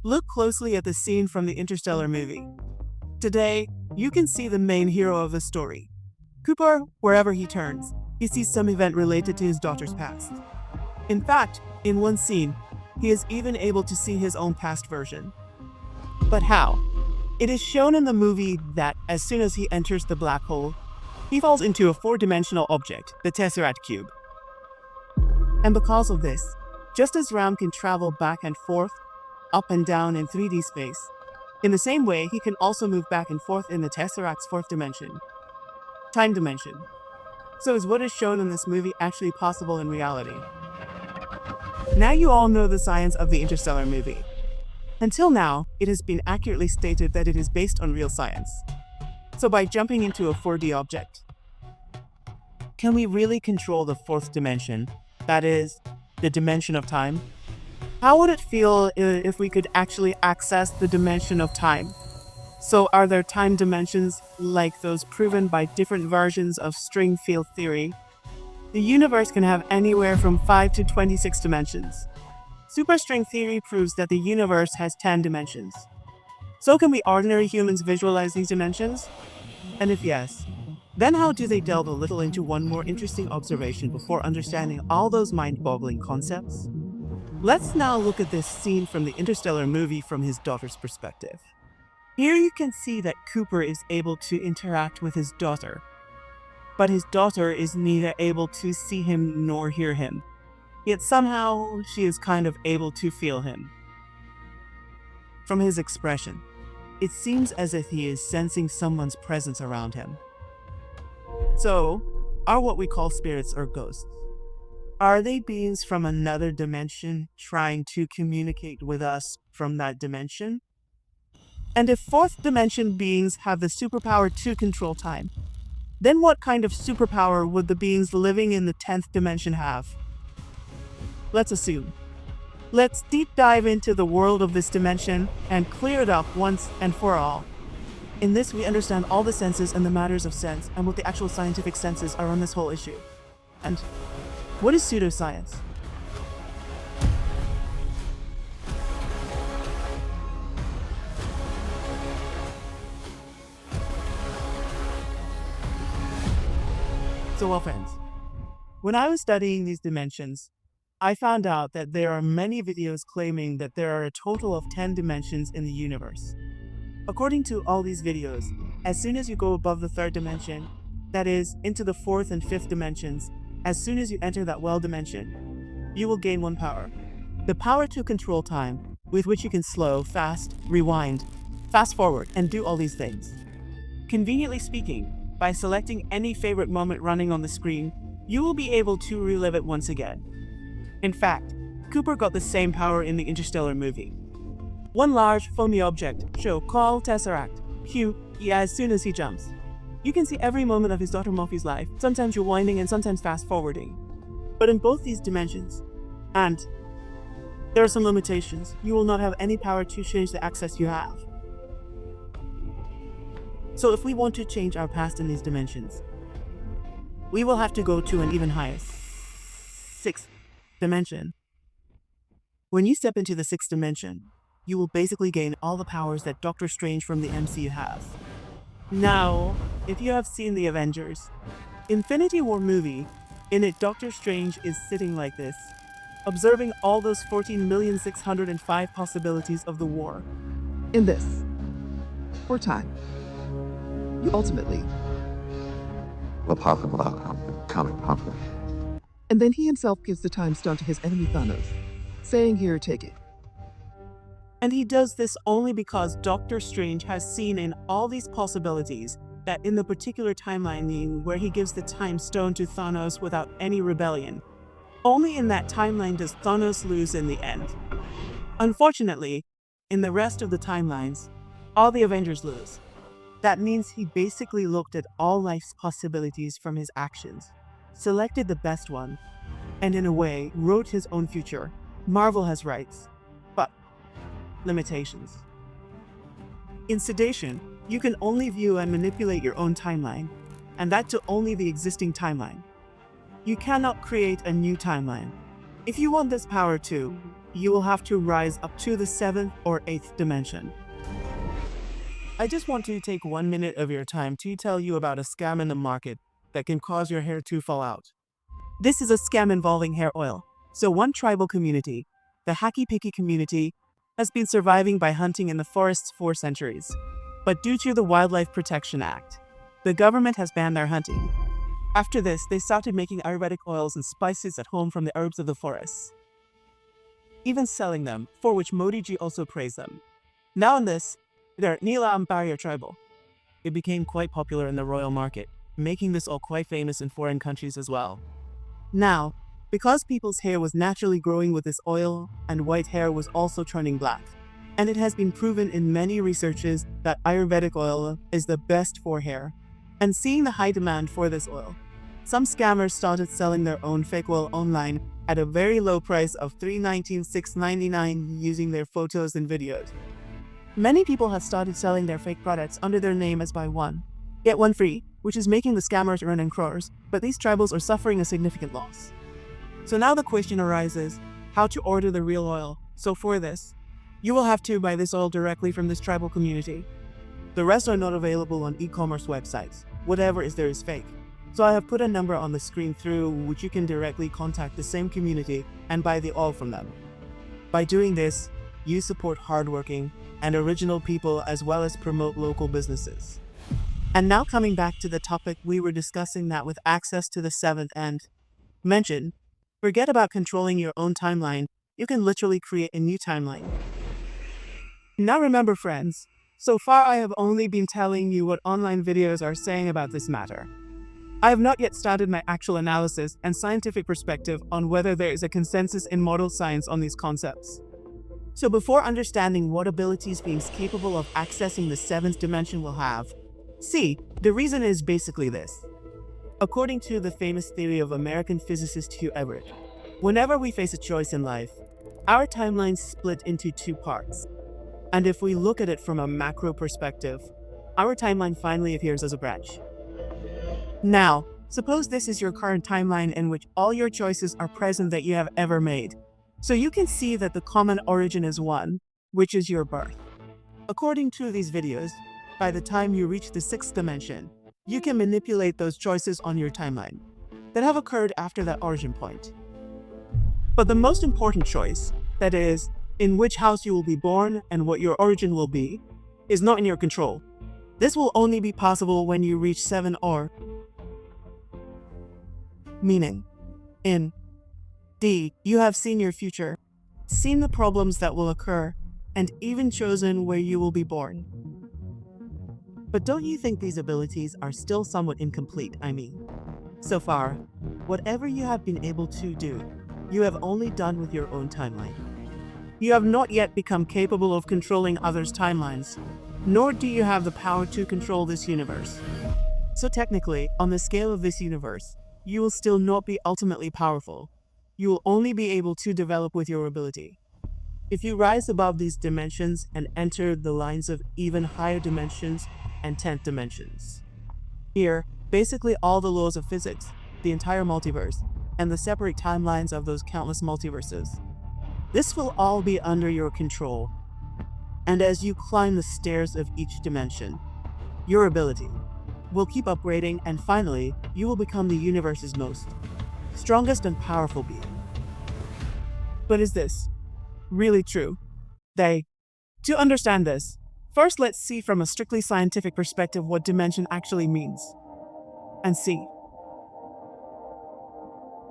Look closely at the scene from the Interstellar movie. Today, you can see the main hero of the story. Cooper, wherever he turns, he sees some event related to his daughter's past. In fact, in one scene, he is even able to see his own past version. But how? It is shown in the movie that as soon as he enters the black hole, he falls into a four-dimensional object, the Tesseract Cube. And because of this, just as Ram can travel back and forth, up and down in 3D space, in the same way he can also move back and forth in the Tesseract's fourth dimension, time dimension. So is what is shown in this movie actually possible in reality? Now you all know the science of the Interstellar movie. Until now, it has been accurately stated that it is based on real science. So by jumping into a 4D object, can we really control the fourth dimension? That is, the dimension of time? How would it feel if we could actually access the dimension of time? So are there time dimensions like those proven by different versions of string field theory? The universe can have anywhere from 5 to 26 dimensions. Superstring theory proves that the universe has 10 dimensions. So can we ordinary humans visualize these dimensions? And if yes, then how do they delve a little into one more interesting observation before understanding all those mind-boggling concepts? Let's now look at this scene from the Interstellar movie from his daughter's perspective. Here you can see that Cooper is able to interact with his daughter, but his daughter is neither able to see him nor hear him. Yet somehow she is kind of able to feel him. From his expression, it seems as if he is sensing someone's presence around him. So, are what we call spirits or ghosts? Are they beings from another dimension trying to communicate with us from that dimension? And if fourth dimension beings have the superpower to control time, then what kind of superpower would the beings living in the 10th dimension have? Let's assume. Let's deep dive into the world of this dimension and clear it up once and for all. In this, we understand all the senses and the matters of sense and what the actual scientific senses are on this whole issue. And what is pseudoscience? So well, friends, when I was studying these dimensions, I found out that there are many videos claiming that there are a total of 10 dimensions in the universe. According to all these videos, as soon as you go above the third dimension, that is, into the fourth and fifth dimensions, as soon as you enter that well dimension, you will gain one power. The power to control time, with which you can slow, fast, rewind, fast forward, and do all these things. Conveniently speaking, by selecting any favorite moment running on the screen, you will be able to relive it once again. In fact, Cooper got the same power in the Interstellar movie. One large, foamy object, show called Tesseract, cue as soon as he jumps. You can see every moment of his daughter Morphe's life, sometimes rewinding and sometimes fast-forwarding. But in both these dimensions, and there are some limitations, you will not have any power to change the access you have. So if we want to change our past in these dimensions, we will have to go to an even higher, sixth dimension. When you step into the sixth dimension, you will basically gain all the powers that Doctor Strange from the MCU has. Now, if you have seen the Avengers, Infinity War movie, in it Doctor Strange is sitting like this, observing all those 14,605 possibilities of the war. In this, for time, you ultimately, The possible outcome counting possible. and then he himself gives the time stone to his enemy Thanos, saying, "Here, take it." And he does this only because Doctor Strange has seen in all these possibilities that in the particular timeline where he gives the time stone to Thanos without any rebellion, only in that timeline does Thanos lose in the end. Unfortunately, in the rest of the timelines, all the Avengers lose. That means he basically looked at all life's possibilities from his actions, selected the best one, and in a way, wrote his own future. Marvel has rights, but limitations. In sedation, you can only view and manipulate your own timeline, and that to only the existing timeline. You cannot create a new timeline. If you want this power too, you will have to rise up to the 7th or 8th dimension. I just want to take 1 minute of your time to tell you about a scam in the market that can cause your hair to fall out. This is a scam involving hair oil. So one tribal community, the Haki-Piki community, has been surviving by hunting in the forests for centuries. But due to the Wildlife Protection Act, the government has banned their hunting. After this, they started making Ayurvedic oils and spices at home from the herbs of the forests, even selling them, for which Modi ji also praised them. Now in this, their Nila Ampariya tribal, it became quite popular in the royal market, making this oil quite famous in foreign countries as well. Now, because people's hair was naturally growing with this oil and white hair was also turning black, and it has been proven in many researches that Ayurvedic oil is the best for hair. And seeing the high demand for this oil, some scammers started selling their own fake oil online at a very low price of $3.19, $6.99 using their photos and videos. Many people have started selling their fake products under their name as buy one, get one free, which is making the scammers earn in crores, but these tribals are suffering a significant loss. So now the question arises, how to order the real oil? So for this, you will have to buy this oil directly from this tribal community. The rest are not available on e-commerce websites. Whatever is there is fake. So I have put a number on the screen through which you can directly contact the same community and buy the oil from them. By doing this, you support hardworking and original people as well as promote local businesses. And now coming back to the topic we were discussing, that with access to the 7th and mention, forget about controlling your own timeline, you can literally create a new timeline. Now remember friends, so far I have only been telling you what online videos are saying about this matter. I have not yet started my actual analysis and scientific perspective on whether there is a consensus in model science on these concepts. So before understanding what abilities beings capable of accessing the 7th dimension will have, see, the reason is basically this. According to the famous theory of American physicist Hugh Everett, whenever we face a choice in life, our timelines split into two parts. And if we look at it from a macro perspective, our timeline finally appears as a branch. Now, suppose this is your current timeline in which all your choices are present that you have ever made. So you can see that the common origin is one, which is your birth. According to these videos, by the time you reach the 6th dimension, you can manipulate those choices on your timeline that have occurred after that origin point. But the most important choice, that is, in which house you will be born and what your origin will be, is not in your control. This will only be possible when you reach 7 or meaning. In D, you have seen your future, seen the problems that will occur, and even chosen where you will be born. But don't you think these abilities are still somewhat incomplete? So far, whatever you have been able to do, you have only done with your own timeline. You have not yet become capable of controlling others' timelines, nor do you have the power to control this universe. So technically, on the scale of this universe, you will still not be ultimately powerful. You will only be able to develop with your ability. If you rise above these dimensions and enter the lines of even higher dimensions and 10th dimensions. Here, basically all the laws of physics, the entire multiverse, and the separate timelines of those countless multiverses. This will all be under your control. And as you climb the stairs of each dimension, your ability will keep upgrading, and finally, you will become the universe's most strongest and powerful being. But is this really true? To understand this, first let's see from a strictly scientific perspective what dimension actually means. And see.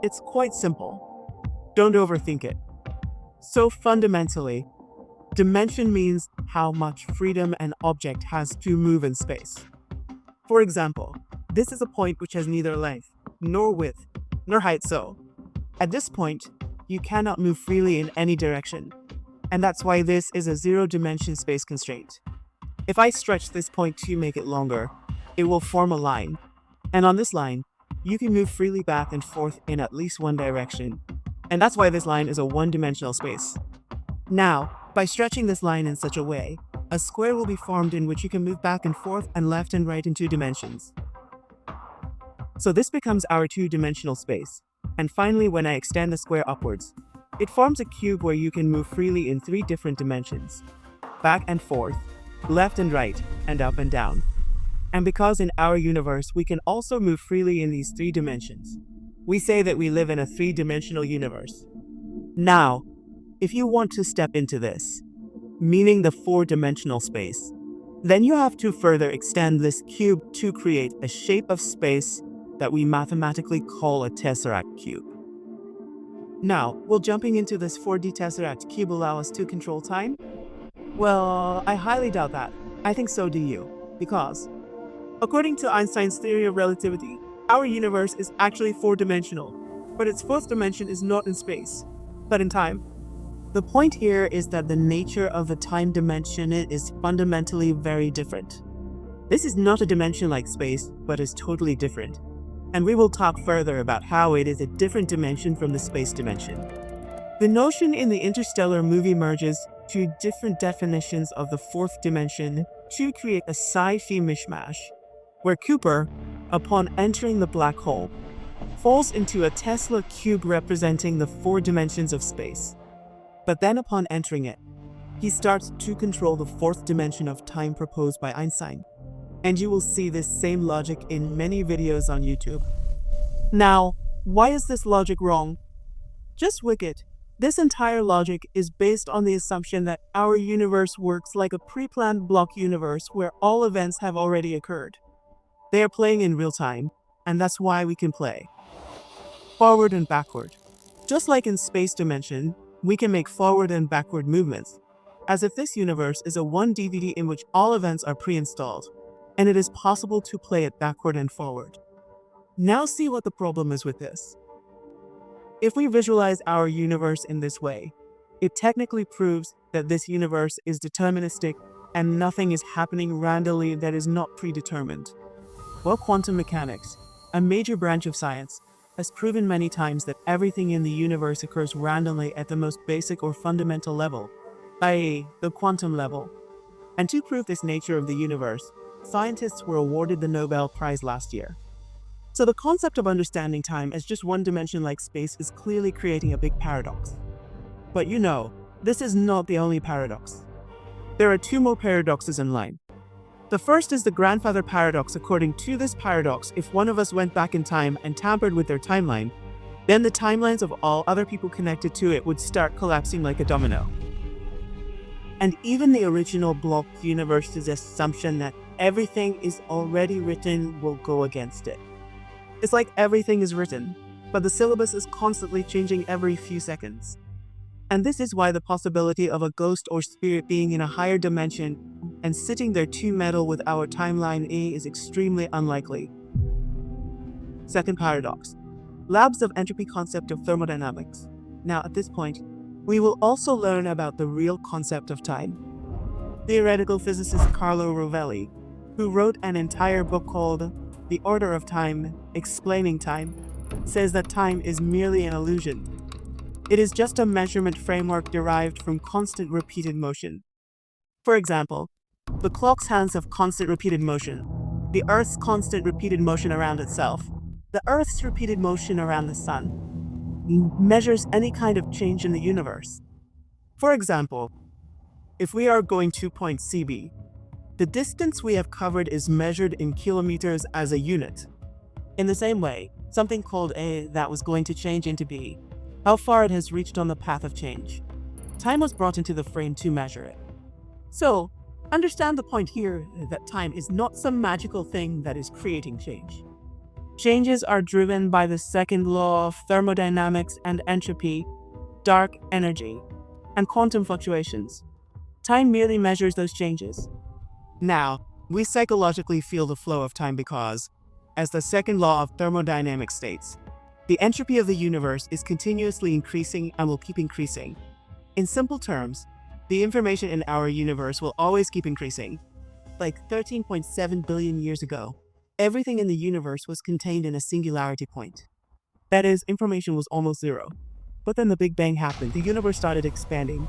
It's quite simple. Don't overthink it. So fundamentally, dimension means how much freedom an object has to move in space. For example, this is a point which has neither length, nor width, nor height, so at this point, you cannot move freely in any direction. And that's why this is a zero-dimension space constraint. If I stretch this point to make it longer, it will form a line. And on this line, you can move freely back and forth in at least one direction. And that's why this line is a one-dimensional space. Now, by stretching this line in such a way, a square will be formed in which you can move back and forth and left and right in 2 dimensions. So this becomes our 2-dimensional space. And finally, when I extend the square upwards, It forms a cube where you can move freely in 3 different dimensions: back and forth, left and right, and up and down. And because in our universe we can also move freely in these 3 dimensions, we say that we live in a 3-dimensional universe. Now, if you want to step into this, meaning the 4-dimensional space, then you have to further extend this cube to create a shape of space that we mathematically call a tesseract cube. Now, will jumping into this 4D tesseract cube allow us to control time? Well, I highly doubt that. I think so do you. Because, according to Einstein's theory of relativity, our universe is actually 4-dimensional, but its 4th dimension is not in space, but in time. The point here is that the nature of the time dimension is fundamentally very different. This is not a dimension like space, but is totally different. And we will talk further about how it is a different dimension from the space dimension. The notion in the Interstellar movie merges 2 different definitions of the 4th dimension to create a sci-fi mishmash, where Cooper, upon entering the black hole, falls into a Tesla cube representing the 4 dimensions of space. But then upon entering it, he starts to control the 4th dimension of time proposed by Einstein. And you will see this same logic in many videos on YouTube. Now, why is this logic wrong? Just wicked. This entire logic is based on the assumption that our universe works like a pre-planned block universe where all events have already occurred. They are playing in real time, and that's why we can play forward and backward. Just like in space dimension, we can make forward and backward movements, as if this universe is a 1 DVD in which all events are pre-installed, and it is possible to play it backward and forward. Now see what the problem is with this. If we visualize our universe in this way, it technically proves that this universe is deterministic and nothing is happening randomly that is not predetermined. Well, quantum mechanics, a major branch of science, has proven many times that everything in the universe occurs randomly at the most basic or fundamental level, i.e., the quantum level. And to prove this nature of the universe, scientists were awarded the Nobel Prize last year. So the concept of understanding time as just 1 dimension like space is clearly creating a big paradox. But you know, this is not the only paradox. There are 2 more paradoxes in line. The first is the grandfather paradox. According to this paradox, if one of us went back in time and tampered with their timeline, then the timelines of all other people connected to it would start collapsing like a domino. And even the original block universe's assumption that everything is already written will go against it. It's like everything is written, but the syllabus is constantly changing every few seconds. And this is why the possibility of a ghost or spirit being in a higher dimension and sitting there to meddle with our timeline is extremely unlikely. Second paradox, labs of entropy concept of thermodynamics. Now at this point, we will also learn about the real concept of time. Theoretical physicist Carlo Rovelli, who wrote an entire book called The Order of Time, Explaining Time, says that time is merely an illusion. It is just a measurement framework derived from constant repeated motion. For example, the clock's hands have constant repeated motion, the Earth's constant repeated motion around itself, the Earth's repeated motion around the Sun, measures any kind of change in the universe. For example, if we are going to point CB, the distance we have covered is measured in kilometers as a unit. In the same way, something called A that was going to change into B, how far it has reached on the path of change. Time was brought into the frame to measure it. So, understand the point here that time is not some magical thing that is creating change. Changes are driven by the second law of thermodynamics and entropy, dark energy, and quantum fluctuations. Time merely measures those changes. Now, we psychologically feel the flow of time because, as the second law of thermodynamics states, the entropy of the universe is continuously increasing and will keep increasing. In simple terms, the information in our universe will always keep increasing. Like 13.7 billion years ago, everything in the universe was contained in a singularity point. That is, information was almost zero. But then the Big Bang happened, the universe started expanding,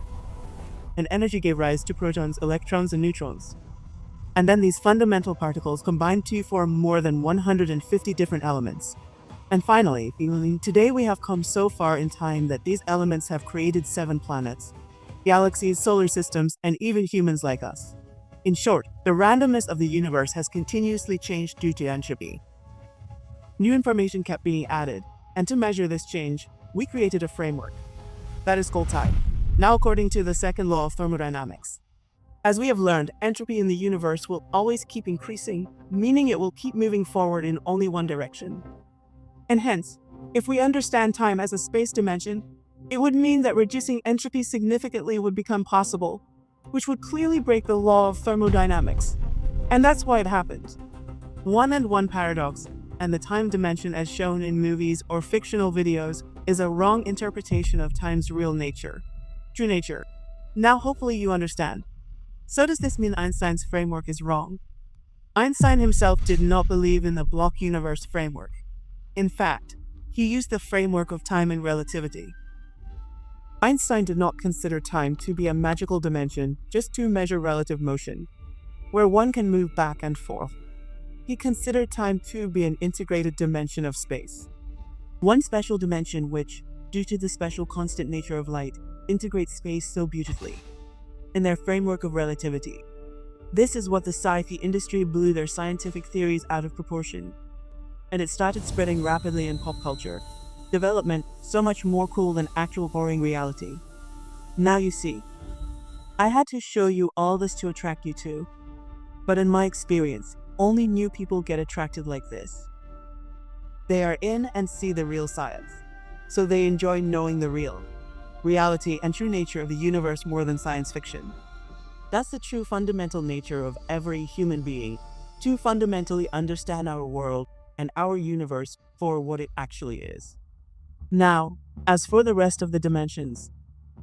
and energy gave rise to protons, electrons, and neutrons. And then these fundamental particles combined to form more than 150 different elements. And finally, today we have come so far in time that these elements have created 7 planets, galaxies, solar systems, and even humans like us. In short, the randomness of the universe has continuously changed due to entropy. New information kept being added, and to measure this change, we created a framework. That is called time. Now, according to the second law of thermodynamics, as we have learned, entropy in the universe will always keep increasing, meaning it will keep moving forward in only one direction. And hence, if we understand time as a space dimension, it would mean that reducing entropy significantly would become possible, which would clearly break the law of thermodynamics. And that's why it happened. 1 and 1 paradox, and the time dimension as shown in movies or fictional videos, is a wrong interpretation of time's real nature, true nature. Now hopefully you understand. So does this mean Einstein's framework is wrong? Einstein himself did not believe in the block universe framework. In fact, he used the framework of time and relativity. Einstein did not consider time to be a magical dimension just to measure relative motion, where one can move back and forth. He considered time to be an integrated dimension of space. One special dimension which, due to the special constant nature of light, integrates space so beautifully. In their framework of relativity. This is what the sci-fi industry blew their scientific theories out of proportion. And it started spreading rapidly in pop culture. Development so much more cool than actual boring reality. Now you see. I had to show you all this to attract you to. But in my experience, only new people get attracted like this. They are in and see the real science. So they enjoy knowing the real reality and true nature of the universe more than science fiction. That's the true fundamental nature of every human being, to fundamentally understand our world and our universe for what it actually is. Now, as for the rest of the dimensions,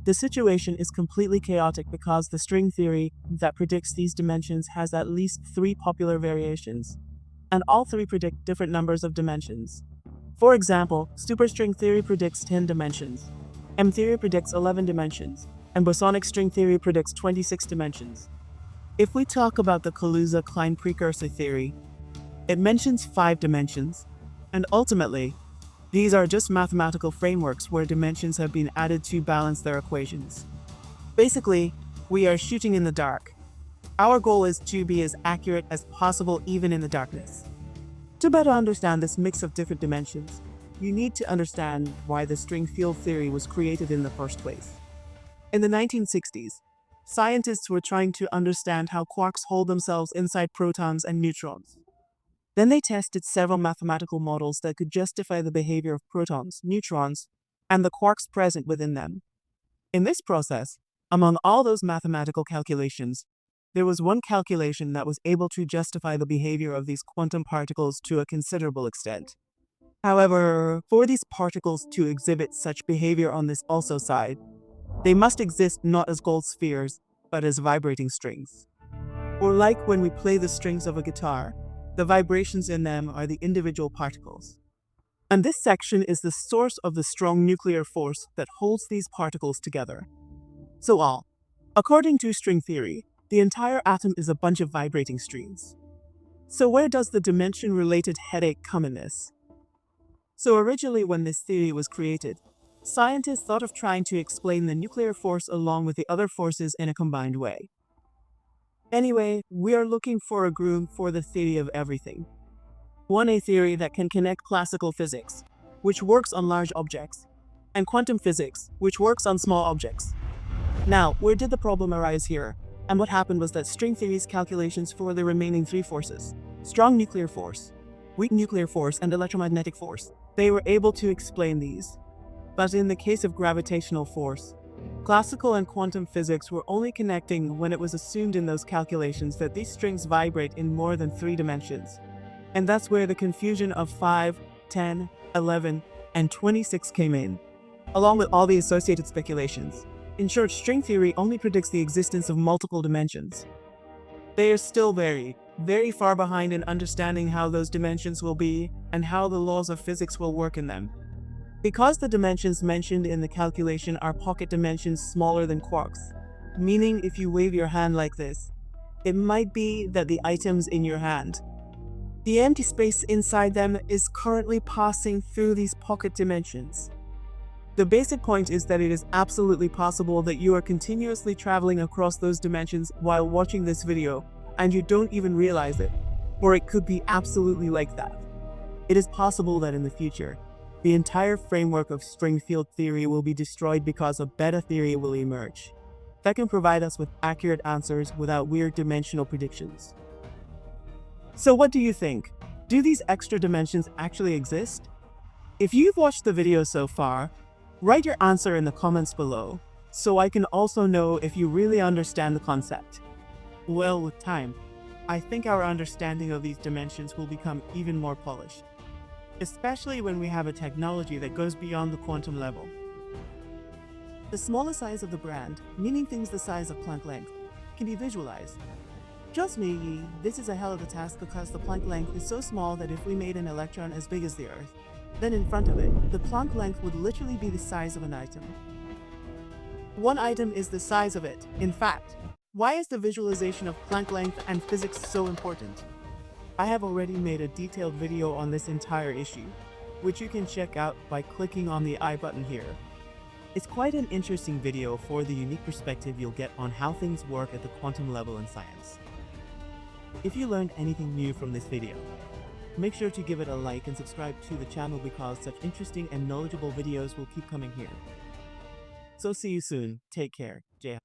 the situation is completely chaotic because the string theory that predicts these dimensions has at least 3 popular variations, and all 3 predict different numbers of dimensions. For example, superstring theory predicts 10 dimensions, M theory predicts 11 dimensions, and bosonic string theory predicts 26 dimensions. If we talk about the Kaluza-Klein precursor theory, it mentions 5 dimensions, and ultimately, these are just mathematical frameworks where dimensions have been added to balance their equations. Basically, we are shooting in the dark. Our goal is to be as accurate as possible even in the darkness. To better understand this mix of different dimensions, you need to understand why the string field theory was created in the first place. In the 1960s, scientists were trying to understand how quarks hold themselves inside protons and neutrons. Then they tested several mathematical models that could justify the behavior of protons, neutrons, and the quarks present within them. In this process, among all those mathematical calculations, there was one calculation that was able to justify the behavior of these quantum particles to a considerable extent. However, for these particles to exhibit such behavior on this also side, they must exist not as gold spheres, but as vibrating strings. Or like when we play the strings of a guitar, the vibrations in them are the individual particles. And this section is the source of the strong nuclear force that holds these particles together. So according to string theory, the entire atom is a bunch of vibrating strings. So where does the dimension-related headache come in this? So originally when this theory was created, scientists thought of trying to explain the nuclear force along with the other forces in a combined way. Anyway, we are looking for a groom for the theory of everything. A theory that can connect classical physics, which works on large objects, and quantum physics, which works on small objects. Now, where did the problem arise here? And what happened was that string theory's calculations for the remaining 3 forces, strong nuclear force, weak nuclear force, and electromagnetic force, they were able to explain these. But in the case of gravitational force, classical and quantum physics were only connecting when it was assumed in those calculations that these strings vibrate in more than 3 dimensions. And that's where the confusion of 5, 10, 11, and 26 came in, along with all the associated speculations. In short, string theory only predicts the existence of multiple dimensions. They are still very, very far behind in understanding how those dimensions will be and how the laws of physics will work in them. Because the dimensions mentioned in the calculation are pocket dimensions smaller than quarks, meaning if you wave your hand like this, it might be that the items in your hand The empty space inside them is currently passing through these pocket dimensions. The basic point is that it is absolutely possible that you are continuously traveling across those dimensions while watching this video, and you don't even realize it. Or it could be absolutely like that. It is possible that in the future, the entire framework of string field theory will be destroyed because a better theory will emerge that can provide us with accurate answers without weird dimensional predictions. So what do you think? Do these extra dimensions actually exist? If you've watched the video so far, write your answer in the comments below, so I can also know if you really understand the concept. Well, with time, I think our understanding of these dimensions will become even more polished, especially when we have a technology that goes beyond the quantum level. The smaller size of the brand, meaning things the size of Planck length, can be visualized. Trust me, this is a hell of a task because the Planck length is so small that if we made an electron as big as the Earth, then in front of it, the Planck length would literally be the size of an atom. One item is the size of it. In fact, why is the visualization of Planck length and physics so important? I have already made a detailed video on this entire issue, which you can check out by clicking on the I button here. It's quite an interesting video for the unique perspective you'll get on how things work at the quantum level in science. If you learned anything new from this video, make sure to give it a like and subscribe to the channel because such interesting and knowledgeable videos will keep coming here. So see you soon. Take care. Jai.